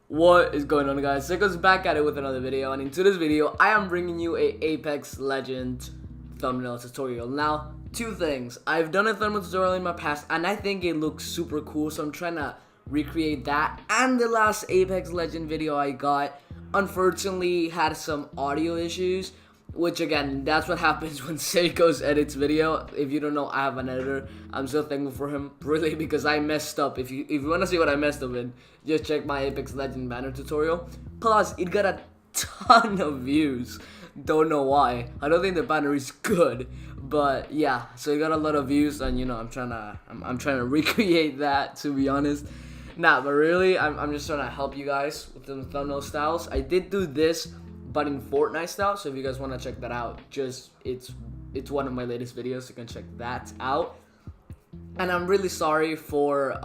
What is going on, guys? Sacoz back at it with another video, and in today's video I am bringing you a Apex Legends thumbnail tutorial. Now, two things. I've done a thumbnail tutorial in my past and I think it looks super cool, so I'm trying to recreate that. And the last Apex Legend video I got unfortunately had some audio issues, which again, that's what happens when Sacoz edits video. If you don't know, I have an editor. I'm so thankful for him, really, because I messed up. If you want to see what I messed up in, just check my Apex Legend banner tutorial. Plus, it got a ton of views. Don't know why. I don't think the banner is good, but yeah. So it got a lot of views, and you know, I'm trying to recreate that, to be honest. Nah, but really, I'm just trying to help you guys with the thumbnail styles. I did do this, but in Fortnite style, so if you guys want to check that out, just it's one of my latest videos, so you can check that out. And I'm really sorry for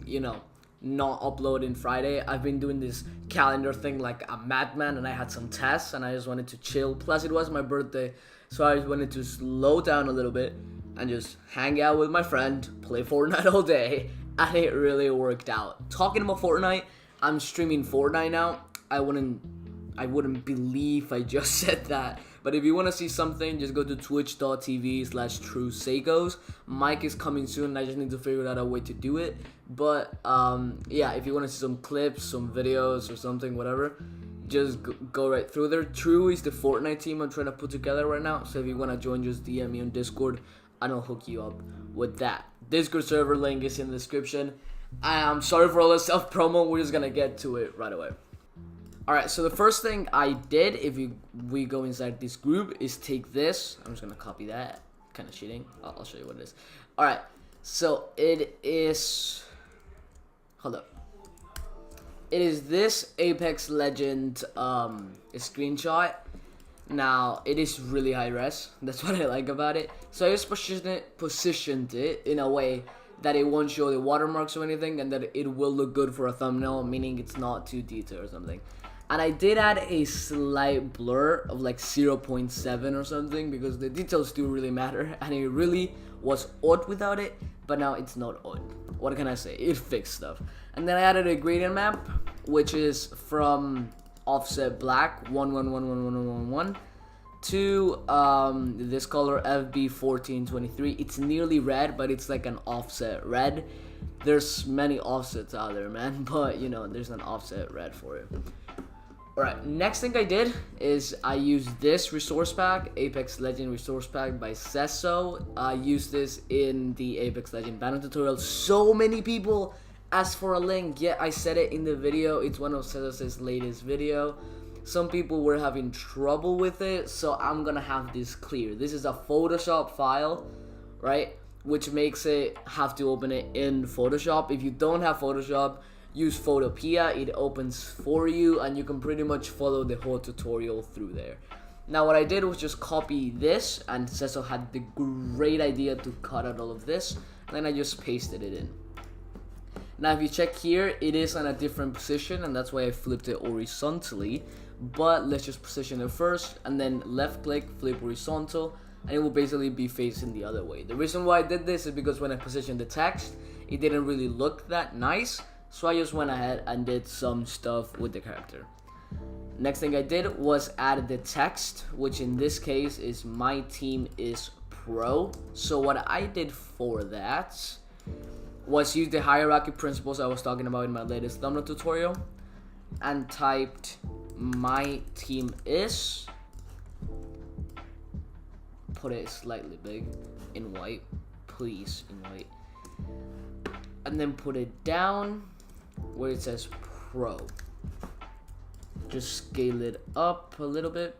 you know, not uploading Friday. I've been doing this calendar thing like a madman, and I had some tests and I just wanted to chill. Plus it was my birthday, so I just wanted to slow down a little bit and just hang out with my friend, play Fortnite all day, and it really worked out. Talking about Fortnite, I'm streaming Fortnite now. I wouldn't believe I just said that. But if you want to see something, just go to twitch.tv/truesacoz. Mic is coming soon. I just need to figure out a way to do it. But yeah, if you want to see some clips, some videos or something, whatever, just go right through there. True is the Fortnite team I'm trying to put together right now. So if you want to join, just DM me on Discord and I'll hook you up with that. Discord server link is in the description. I'm sorry for all the self-promo. We're just going to get to it right away. Alright, so the first thing I did, if we go inside this group, is take this. I'm just going to copy that. Kind of cheating. I'll show you what it is. Alright, so it is... Hold up. It is this Apex Legend screenshot. Now, it is really high res. That's what I like about it. So I just positioned it in a way that it won't show the watermarks or anything, and that it will look good for a thumbnail, meaning it's not too detailed or something. And I did add a slight blur of like 0.7 or something, because the details do really matter, and it really was odd without it, but now it's not odd. What can I say? It fixed stuff. And then I added a gradient map, which is from offset black 11111111 to this color FB1423. It's nearly red, but it's like an offset red. There's many offsets out there, man, but you know, there's an offset red for it. Alright, next thing I did is I used this resource pack, Apex Legend resource pack by Saoz. I used this in the Apex Legend banner tutorial. So many people asked for a link, yet I said it in the video. It's one of Saoz's latest video. Some people were having trouble with it, so I'm gonna have this clear. This is a Photoshop file, right? Which makes it have to open it in Photoshop. If you don't have Photoshop, use Photopea. It opens for you, and you can pretty much follow the whole tutorial through there. Now what I did was just copy this, and Saoz had the great idea to cut out all of this, and then I just pasted it in. Now if you check here, it is on a different position, and that's why I flipped it horizontally. But let's just position it first, and then left click, flip horizontal, and it will basically be facing the other way. The reason why I did this is because when I positioned the text, it didn't really look that nice, so I just went ahead and did some stuff with the character. Next thing I did was add the text, which in this case is my team is pro. So what I did for that was use the hierarchy principles I was talking about in my latest thumbnail tutorial, and typed my team is, put it slightly big in white, please, in white, and then put it down where it says pro. Just scale it up a little bit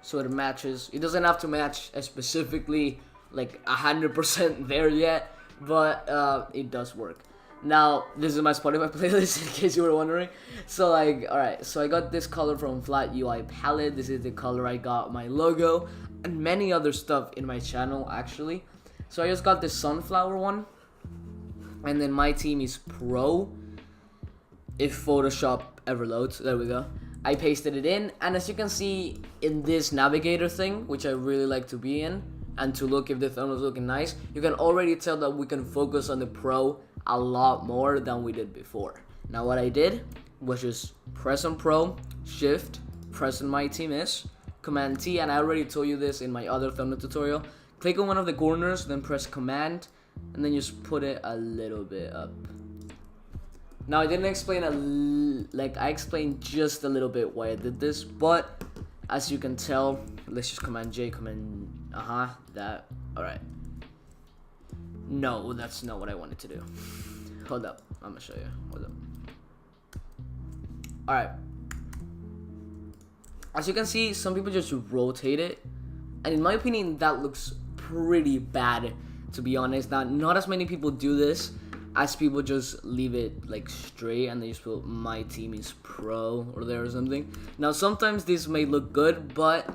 so it matches. It doesn't have to match specifically like 100% there yet, but it does work. Now, this is my Spotify playlist, in case you were wondering. So like, alright, so I got this color from Flat UI Palette. This is the color I got my logo, and many other stuff in my channel, actually. So I just got this sunflower one, and then my team is pro, if Photoshop ever loads. There we go. I pasted it in, and as you can see in this navigator thing, which I really like to be in, and to look if the thumbnail is looking nice, you can already tell that we can focus on the pro a lot more than we did before. Now what I did was just press on Pro, Shift, press on My Team Is, Command T, and I already told you this in my other thumbnail tutorial. Click on one of the corners, then press Command, and then just put it a little bit up. Now I didn't explain I explained just a little bit why I did this, but as you can tell, let's just Command J, Command, that, alright. No, that's not what I wanted to do. Hold up, I'm gonna show you, hold up. Alright. As you can see, some people just rotate it, and in my opinion, that looks pretty bad, to be honest. Not as many people do this, as people just leave it like straight and they just put My Team Is Pro or there or something. Now sometimes this may look good, but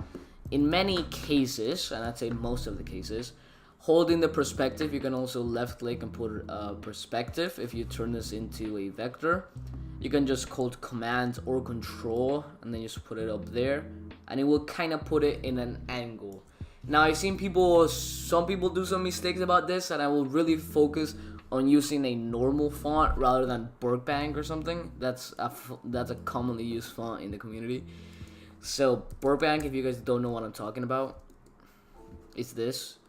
in many cases, and I'd say most of the cases, holding the perspective, you can also left click and put perspective. If you turn this into a vector, you can just hold Command or Control and then just put it up there, and it will kind of put it in an angle. Now I've seen some people do some mistakes about this, and I will really focus on using a normal font rather than Burbank or something. That's a commonly used font in the community. So Burbank, if you guys don't know what I'm talking about, it's this.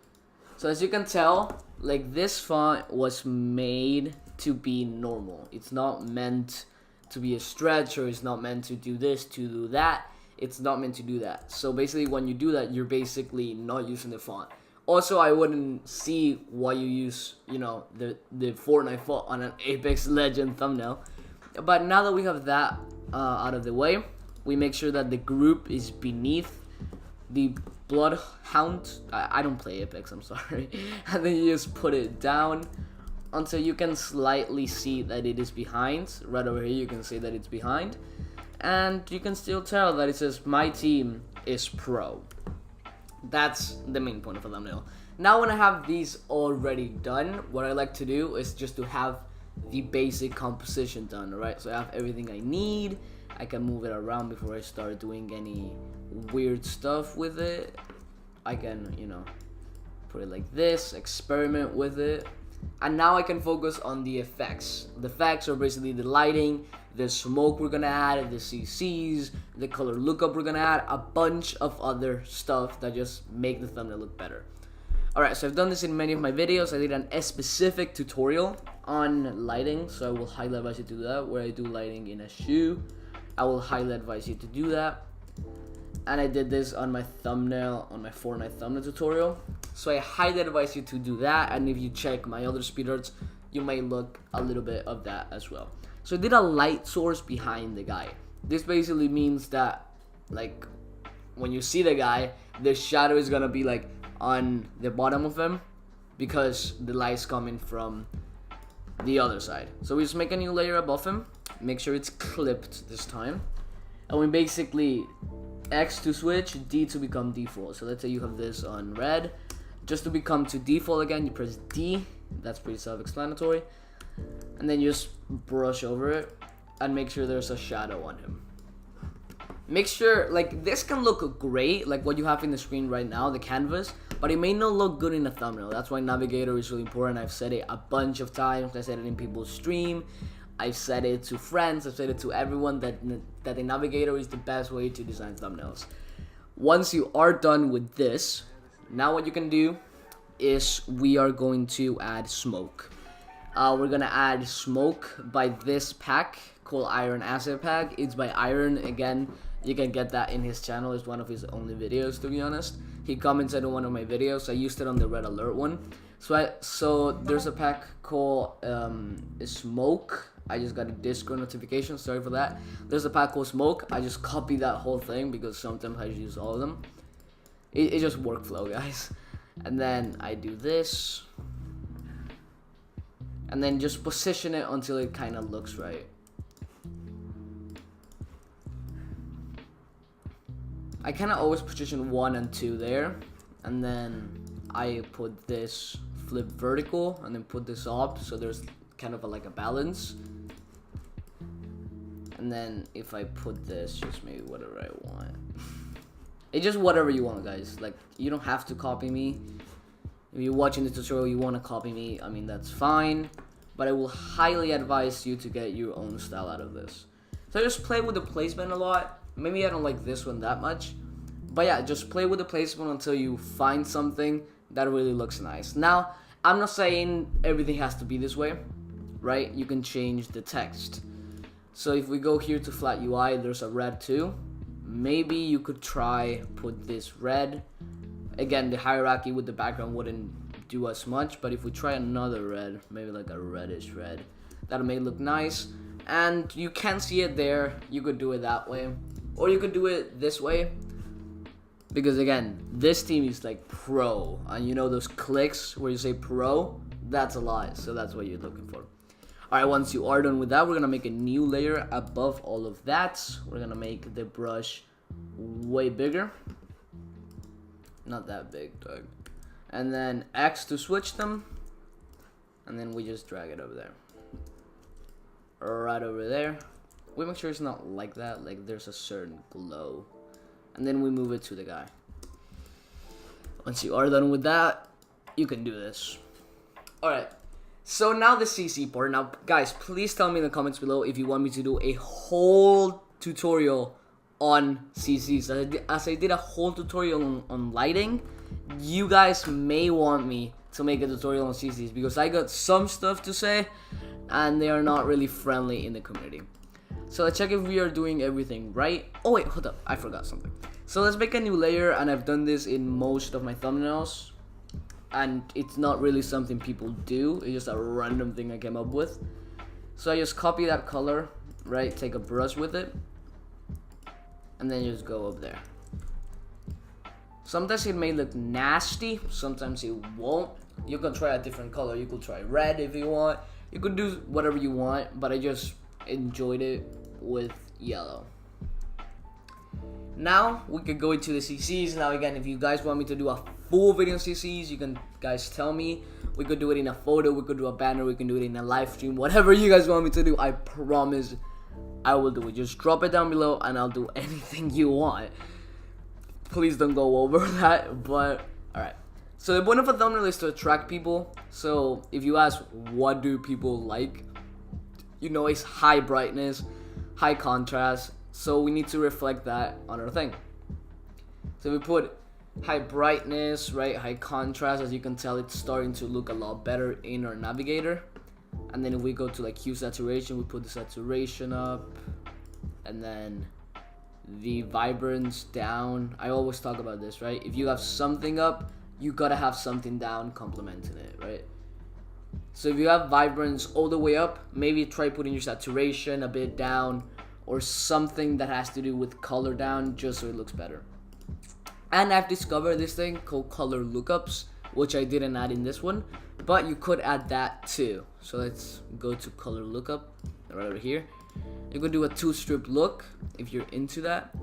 So as you can tell, like, this font was made to be normal. It's not meant to be a stretch, or it's not meant to do this, to do that. It's not meant to do that. So basically when you do that, you're basically not using the font. Also, I wouldn't see why you use, the Fortnite font on an Apex Legend thumbnail. But now that we have that out of the way, we make sure that the group is beneath the Bloodhound. I don't play Apex, I'm sorry. And then you just put it down until you can slightly see that it is behind. Right over here, you can see that it's behind. And you can still tell that it says My Team Is Pro. That's the main point of a thumbnail. Now when I have these already done, what I like to do is just to have the basic composition done, alright? So I have everything I need. I can move it around before I start doing any weird stuff with it. I can, put it like this, experiment with it. And now I can focus on the effects. The effects are basically the lighting, the smoke we're gonna add, the CCs, the color lookup we're gonna add, a bunch of other stuff that just make the thumbnail look better. Alright, so I've done this in many of my videos. I did a specific tutorial on lighting, so I will highly advise you to do that, where I do lighting in a shoe. I will highly advise you to do that. And I did this on my thumbnail, on my Fortnite thumbnail tutorial. So I highly advise you to do that, and if you check my other speed arts, you may look a little bit of that as well. So I did a light source behind the guy. This basically means that, like, when you see the guy, the shadow is gonna be like on the bottom of him because the light's coming from the other side. So we just make a new layer above him, make sure it's clipped this time, and we basically X to switch, D to become default. So let's say you have this on red. Just to become to default again, you press D. That's pretty self-explanatory. And then you just brush over it and make sure there's a shadow on him. Make sure, like, this can look great, like what you have in the screen right now, the canvas, but it may not look good in a thumbnail. That's why navigator is really important. I've said it a bunch of times. I said it in people's stream. I've said it to friends. I've said it to everyone that the navigator is the best way to design thumbnails. Once you are done with this, now what you can do is we are going to add smoke. We're gonna add smoke by this pack called Iron Asset Pack. It's by Iron. Again, you can get that in his channel. It's one of his only videos, to be honest. He commented on one of my videos. I used it on the Red Alert one. So there's a pack called Smoke. I just got a Discord notification. Sorry for that. There's a pack called Smoke. I just copied that whole thing because sometimes I use all of them. It's just workflow, guys. And then I do this. And then just position it until it kind of looks right. I kind of always position 1 and 2 there. And then I put this flip vertical and then put this up so there's kind of like a balance. And then if I put this, just maybe whatever I want. It's just whatever you want, guys. Like, you don't have to copy me. If you're watching the tutorial, you want to copy me, I mean, that's fine. but I will highly advise you to get your own style out of this. So just play with the placement a lot. Maybe I don't like this one that much, but yeah, just play with the placement until you find something that really looks nice. Now, I'm not saying everything has to be this way, right? You can change the text. So if we go here to flat UI, there's a red too. Maybe you could try put this red. Again, the hierarchy with the background wouldn't do as much, but if we try another red, maybe like a reddish red, that may look nice. And you can see it there. You could do it that way, or you could do it this way, because again, this team is like pro, and you know those clicks where you say pro, that's a lot, so that's what you're looking for. Alright, once you are done with that, we're gonna make a new layer above all of that. We're gonna make the brush way bigger. Not that big, Doug. And then X to switch them, and then we just drag it over there. Right over there. We make sure it's not like that, like there's a certain glow. And then we move it to the guy. Once you are done with that, you can do this. Alright, so now the CC part. Now, guys, please tell me in the comments below if you want me to do a whole tutorial on CCs. As I did a whole tutorial on lighting, you guys may want me to make a tutorial on CCs, because I got some stuff to say, and they are not really friendly in the community. So let's check if we are doing everything right. Oh wait, hold up, I forgot something. So let's make a new layer, and I've done this in most of my thumbnails, and it's not really something people do. It's just a random thing I came up with. So I just copy that color, right? Take a brush with it, and then just go up there. Sometimes it may look nasty, sometimes it won't. You can try a different color. You could try red if you want. You could do whatever you want, but I just enjoyed it with yellow. Now we could go into the CCs. Now again, if you guys want me to do a full video on CCs, you can guys tell me. We could do it in a photo, we could do a banner, we can do it in a live stream, whatever you guys want me to do. I promise I will do it. Just drop it down below and I'll do anything you want. Please don't go over that, but alright. So the point of a thumbnail is to attract people. So if you ask what do people like, you know, it's high brightness, high contrast. So we need to reflect that on our thing. So we put high brightness, right? High contrast. As you can tell, it's starting to look a lot better in our navigator. And then if we go to like hue saturation, we put the saturation up, and then the vibrance down. I always talk about this, right? If you have something up, you gotta have something down complementing it, right? So if you have vibrance all the way up, maybe try putting your saturation a bit down, or something that has to do with color down, just so it looks better. And I've discovered this thing called color lookups, which I didn't add in this one, but you could add that too. So let's go to color lookup right over here. You could do a 2-strip look if you're into that,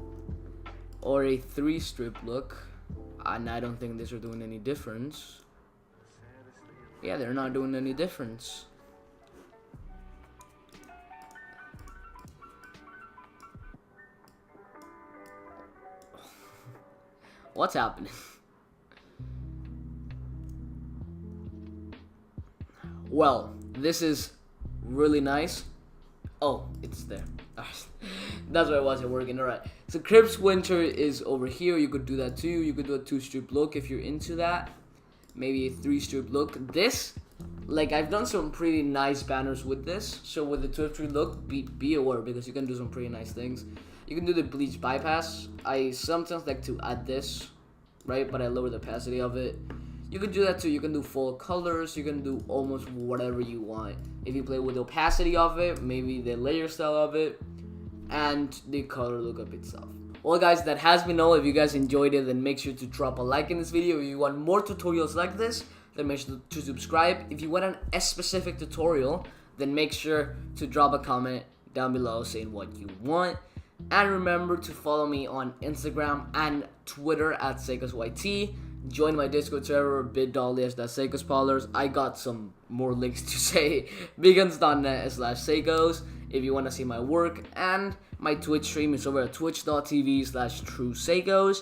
or a 3-strip look, and I don't think these are doing any difference. Yeah, they're not doing any difference. What's happening? Well, this is really nice. Oh, it's there. That's why it wasn't working. Alright. So Crips Winter is over here. You could do that too. You could do a 2-strip look if you're into that. Maybe a 3-strip look. This, like, I've done some pretty nice banners with this. So with the 2-strip look, be aware, because you can do some pretty nice things. You can do the bleach bypass. I sometimes like to add this, right? But I lower the opacity of it. You can do that too. You can do full colors. You can do almost whatever you want. If you play with the opacity of it, maybe the layer style of it, and the color lookup itself. Well guys, that has been all. If you guys enjoyed it, then make sure to drop a like in this video. If you want more tutorials like this, then make sure to subscribe. If you want a specific tutorial, then make sure to drop a comment down below saying what you want. And remember to follow me on Instagram and Twitter at SacozYT. Join my Discord server, bit.ly/SacozPollers. I got some more links to say. Vegans.net/Sacoz if you want to see my work. And my Twitch stream is over at twitch.tv/TrueSacoz.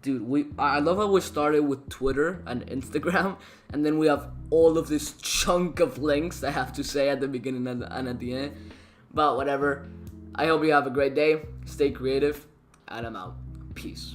Dude, I love how we started with Twitter and Instagram, and then we have all of this chunk of links I have to say at the beginning and at the end. But whatever. I hope you have a great day. Stay creative, and I'm out. Peace.